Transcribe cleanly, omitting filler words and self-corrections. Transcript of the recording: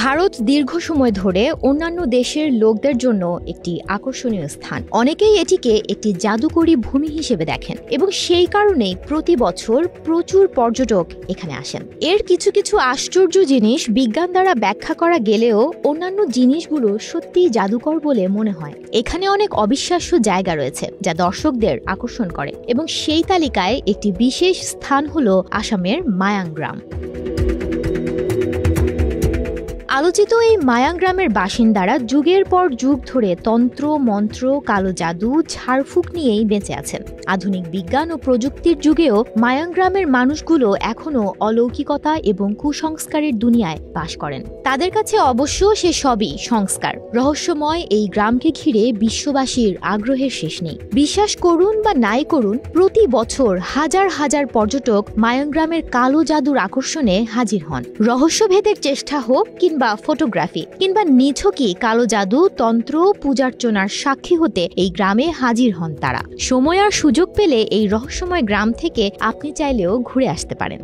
ভারত দীর্ঘ সময় ধরে অন্যান্য দেশের লোকদের জন্য একটি আকর্ষণীয় স্থান। অনেকেই এটিকে একটি জাদুকরী ভূমি হিসেবে দেখেন এবং সেই কারণেই প্রতি বছর প্রচুর পর্যটক এখানে আসেন। এর কিছু কিছু আশ্চর্য জিনিস বিজ্ঞান দ্বারা ব্যাখ্যা করা গেলেও অন্যান্য জিনিসগুলো সত্যিই জাদুকর বলে মনে হয়। এখানে অনেক অবিশ্বাস্য জায়গা রয়েছে যা দর্শকদের আকর্ষণ করে এবং সেই তালিকায় একটি বিশেষ স্থান হলো আসামের মায়াং গ্রাম। আলোচিত এই মায়াং গ্রামের বাসিন্দারা যুগের পর যুগ ধরে তন্ত্র মন্ত্র, কালো জাদু, ঝাড়ফুঁক নিয়েই বেঁচে আছেন। আধুনিক বিজ্ঞান ও প্রযুক্তির যুগেও মায়াং গ্রামের মানুষগুলো এখনও অলৌকিকতা এবং কুসংস্কারের দুনিয়ায় বাস করেন। তাদের কাছে অবশ্য সে সবই সংস্কার। রহস্যময় এই গ্রামকে ঘিরে বিশ্ববাসীর আগ্রহের শেষ নেই। বিশ্বাস করুন বা নাই করুন, প্রতি বছর হাজার হাজার পর্যটক মায়াং গ্রামের কালো জাদুর আকর্ষণে হাজির হন। রহস্যভেদের চেষ্টা হোক কিংবা ফটোগ্রাফি কিংবা নিছকই কালো জাদু, তন্ত্র, পূজার্চনার সাক্ষী হতে এই গ্রামে হাজির হন তারা। সময় আর সুযোগ পেলে এই রহস্যময় গ্রাম থেকে আপনি চাইলেও ঘুরে আসতে পারেন।